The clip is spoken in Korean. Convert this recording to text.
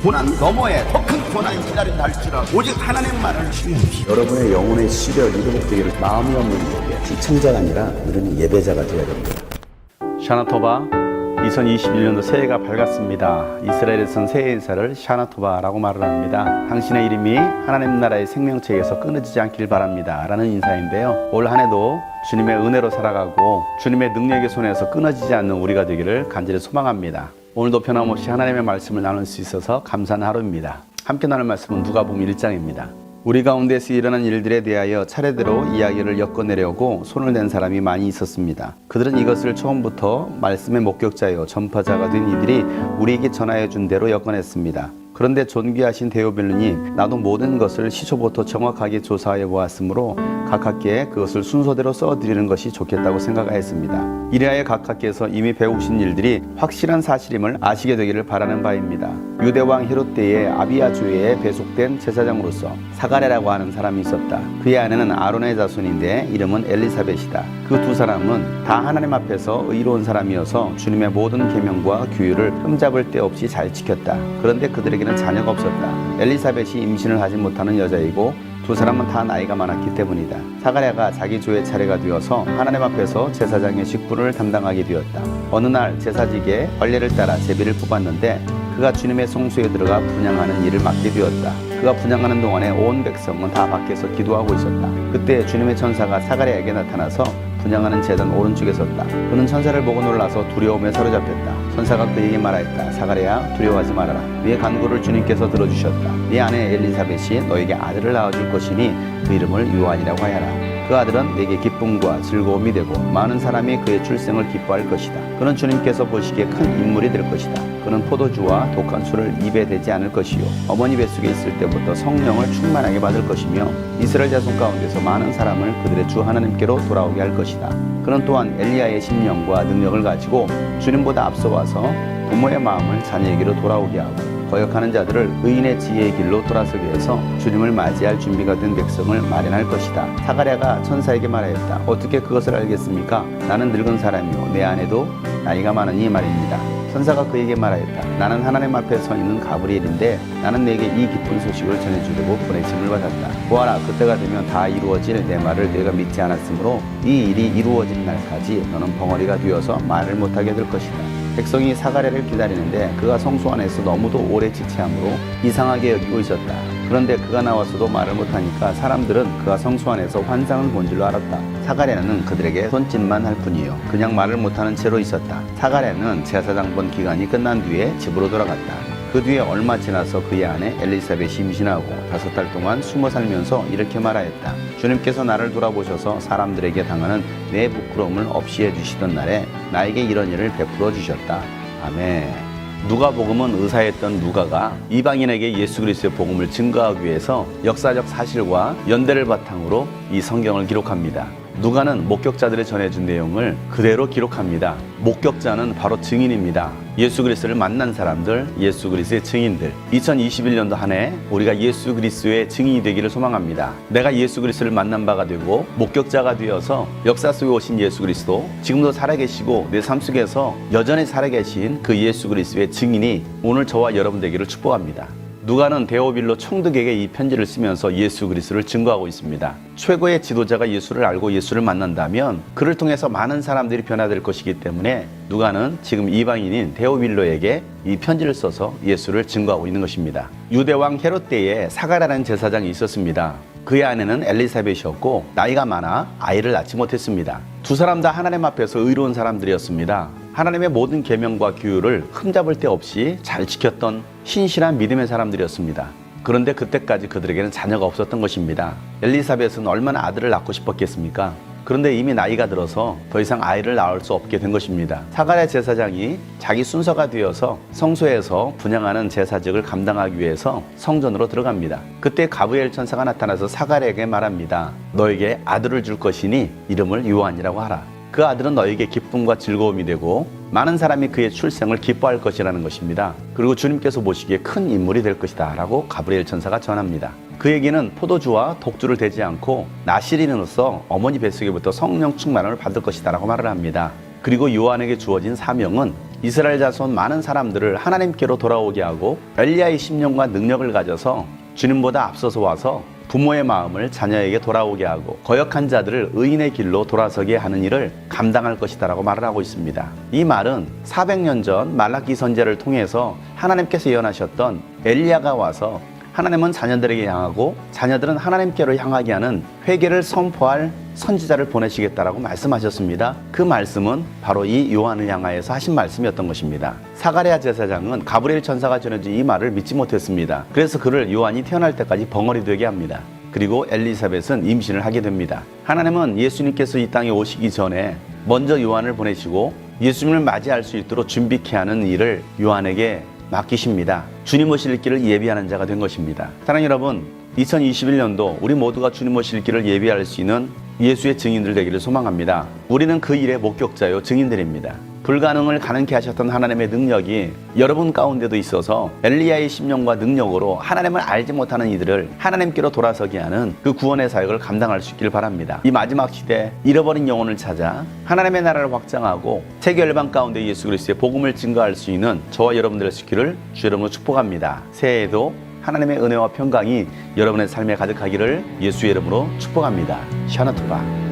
고난 너머에 더 큰 고난이 기다린다 할지라도 오직 하나님만을 신뢰하십시오. 여러분의 영혼의 시력이 회복되기를 마음이 없는 예배, 시청자가 아니라 우리는 예배자가 되어야 됩니다. 샤나토바 2021년도 새해가 밝았습니다. 이스라엘에서는 새해 인사를 샤나토바라고 말을 합니다. 당신의 이름이 하나님 나라의 생명책에서 끊어지지 않길 바랍니다 라는 인사인데요. 올 한 해도 주님의 은혜로 살아가고 주님의 능력의 손에서 끊어지지 않는 우리가 되기를 간절히 소망합니다. 오늘도 변함없이 하나님의 말씀을 나눌 수 있어서 감사한 하루입니다. 함께 나눌 말씀은 누가복음 1장입니다. 우리 가운데서 일어난 일들에 대하여 차례대로 이야기를 엮어내려고 손을 댄 사람이 많이 있었습니다. 그들은 이것을 처음부터 말씀의 목격자요 전파자가 된 이들이 우리에게 전하여 준 대로 엮어냈습니다. 그런데 존귀하신 데오빌루님, 나도 모든 것을 시초부터 정확하게 조사해 보았으므로 각하께 그것을 순서대로 써드리는 것이 좋겠다고 생각하였습니다. 이래야 각하께서 이미 배우신 일들이 확실한 사실임을 아시게 되기를 바라는 바입니다. 유대왕 헤롯 때에 아비아주에 배속된 제사장으로서 사가랴라고 하는 사람이 있었다. 그의 아내는 아론의 자손인데 이름은 엘리사벳이다. 그 두 사람은 다 하나님 앞에서 의로운 사람이어서 주님의 모든 계명과 규율을 흠잡을 데 없이 잘 지켰다. 그런데 그들에게는 자녀가 없었다. 엘리사벳이 임신을 하지 못하는 여자이고 두 사람은 다 나이가 많았기 때문이다. 사가랴가 자기 조의 차례가 되어서 하나님 앞에서 제사장의 직분을 담당하게 되었다. 어느 날 제사직의 관례를 따라 제비를 뽑았는데 그가 주님의 성소에 들어가 분향하는 일을 맡게 되었다. 그가 분향하는 동안에 온 백성은 다 밖에서 기도하고 있었다. 그때 주님의 천사가 사가랴에게 나타나서 분향하는 제단 오른쪽에 섰다. 그는 천사를 보고 놀라서 두려움에 사로잡혔다. 천사가 그에게 말하였다. 사가랴야, 두려워하지 말아라. 네 간구를 주님께서 들어주셨다. 네 아내 엘리사벳이 너에게 아들을 낳아줄 것이니 그 이름을 요한이라고 하여라. 그 아들은 내게 기쁨과 즐거움이 되고 많은 사람이 그의 출생을 기뻐할 것이다. 그는 주님께서 보시기에 큰 인물이 될 것이다. 그는 포도주와 독한 술을 입에 대지 않을 것이요 어머니 뱃속에 있을 때부터 성령을 충만하게 받을 것이며 이스라엘 자손 가운데서 많은 사람을 그들의 주 하나님께로 돌아오게 할 것이다. 그는 또한 엘리야의 심령과 능력을 가지고 주님보다 앞서와서 부모의 마음을 자녀에게로 돌아오게 하고 거역하는 자들을 의인의 지혜의 길로 돌아서게 해서 주님을 맞이할 준비가 된 백성을 마련할 것이다. 사가랴가 천사에게 말하였다. 어떻게 그것을 알겠습니까? 나는 늙은 사람이요 내 아내도 나이가 많으니 말입니다. 천사가 그에게 말하였다. 나는 하나님 앞에 서 있는 가브리엘인데 나는 내게 이 기쁜 소식을 전해주려고 보내심을 받았다. 보아라, 그때가 되면 다 이루어질 내 말을 내가 믿지 않았으므로 이 일이 이루어진 날까지 너는 벙어리가 되어서 말을 못하게 될 것이다. 백성이 사가랴를 기다리는데 그가 성소 안에서 너무도 오래 지체함으로 이상하게 여기고 있었다. 그런데 그가 나와서도 말을 못하니까 사람들은 그가 성소 안에서 환상을 본 줄로 알았다. 사가랴는 그들에게 손짓만 할 뿐이요 그냥 말을 못하는 채로 있었다. 사가랴는 제사장 본 기간이 끝난 뒤에 집으로 돌아갔다. 그 뒤에 얼마 지나서 그의 아내 엘리사벳이 임신하고 5달 동안 숨어 살면서 이렇게 말하였다. 주님께서 나를 돌아보셔서 사람들에게 당하는 내 부끄러움을 없이 해주시던 날에 나에게 이런 일을 베풀어 주셨다. 아멘. 누가복음은 의사였던 누가가 이방인에게 예수 그리스도의 복음을 증거하기 위해서 역사적 사실과 연대를 바탕으로 이 성경을 기록합니다. 누가는 목격자들이 전해준 내용을 그대로 기록합니다. 목격자는 바로 증인입니다. 예수 그리스도를 만난 사람들, 예수 그리스도의 증인들. 2021년도 한 해 우리가 예수 그리스도의 증인이 되기를 소망합니다. 내가 예수 그리스도를 만난 바가 되고 목격자가 되어서 역사 속에 오신 예수 그리스도, 지금도 살아계시고 내 삶 속에서 여전히 살아계신 그 예수 그리스도의 증인이 오늘 저와 여러분 되기를 축복합니다. 누가는 데오빌로 총독에게 이 편지를 쓰면서 예수 그리스도를 증거하고 있습니다. 최고의 지도자가 예수를 알고 예수를 만난다면 그를 통해서 많은 사람들이 변화될 것이기 때문에 누가는 지금 이방인인 데오빌로에게 이 편지를 써서 예수를 증거하고 있는 것입니다. 유대왕 헤롯 때에 사가랴라는 제사장이 있었습니다. 그의 아내는 엘리사벳이었고 나이가 많아 아이를 낳지 못했습니다. 두 사람 다 하나님 앞에서 의로운 사람들이었습니다. 하나님의 모든 계명과 규율을 흠잡을 데 없이 잘 지켰던 신실한 믿음의 사람들이었습니다. 그런데 그때까지 그들에게는 자녀가 없었던 것입니다. 엘리사벳은 얼마나 아들을 낳고 싶었겠습니까? 그런데 이미 나이가 들어서 더 이상 아이를 낳을 수 없게 된 것입니다. 사가랴 제사장이 자기 순서가 되어서 성소에서 분향하는 제사직을 감당하기 위해서 성전으로 들어갑니다. 그때 가브리엘 천사가 나타나서 사가랴에게 말합니다. 너에게 아들을 줄 것이니 이름을 요한이라고 하라. 그 아들은 너에게 기쁨과 즐거움이 되고 많은 사람이 그의 출생을 기뻐할 것이라는 것입니다. 그리고 주님께서 보시기에 큰 인물이 될 것이다 라고 가브리엘 천사가 전합니다. 그에게는 포도주와 독주를 대지 않고 나시린으로서 어머니 뱃속에부터 성령 충만을 받을 것이다 라고 말을 합니다. 그리고 요한에게 주어진 사명은 이스라엘 자손 많은 사람들을 하나님께로 돌아오게 하고 엘리야의 심령과 능력을 가져서 주님보다 앞서서 와서 부모의 마음을 자녀에게 돌아오게 하고 거역한 자들을 의인의 길로 돌아서게 하는 일을 감당할 것이다라고 말을 하고 있습니다. 이 말은 400년 전 말라기 선지자를 통해서 하나님께서 예언하셨던 엘리야가 와서 하나님은 자녀들에게 향하고 자녀들은 하나님께로 향하게 하는 회개를 선포할 선지자를 보내시겠다라고 말씀하셨습니다. 그 말씀은 바로 이 요한을 향하여서 하신 말씀이었던 것입니다. 사가랴 제사장은 가브리엘 천사가 전해준 이 말을 믿지 못했습니다. 그래서 그를 요한이 태어날 때까지 벙어리 되게 합니다. 그리고 엘리사벳은 임신을 하게 됩니다. 하나님은 예수님께서 이 땅에 오시기 전에 먼저 요한을 보내시고 예수님을 맞이할 수 있도록 준비케 하는 일을 요한에게 맡기십니다. 주님 오실 길을 예비하는 자가 된 것입니다. 사랑하는 여러분, 2021년도 우리 모두가 주님 오실 길을 예비할 수 있는 예수의 증인들 되기를 소망합니다. 우리는 그 일의 목격자요 증인들입니다. 불가능을 가능케 하셨던 하나님의 능력이 여러분 가운데도 있어서 엘리야의 심령과 능력으로 하나님을 알지 못하는 이들을 하나님께로 돌아서게 하는 그 구원의 사역을 감당할 수 있기를 바랍니다. 이 마지막 시대 잃어버린 영혼을 찾아 하나님의 나라를 확장하고 세계 열방 가운데 예수 그리스도의 복음을 증거할 수 있는 저와 여러분들의 수 있기를 주 여러분으로 축복합니다. 새해에도 하나님의 은혜와 평강이 여러분의 삶에 가득하기를 예수의 이름으로 축복합니다. 샤나토바.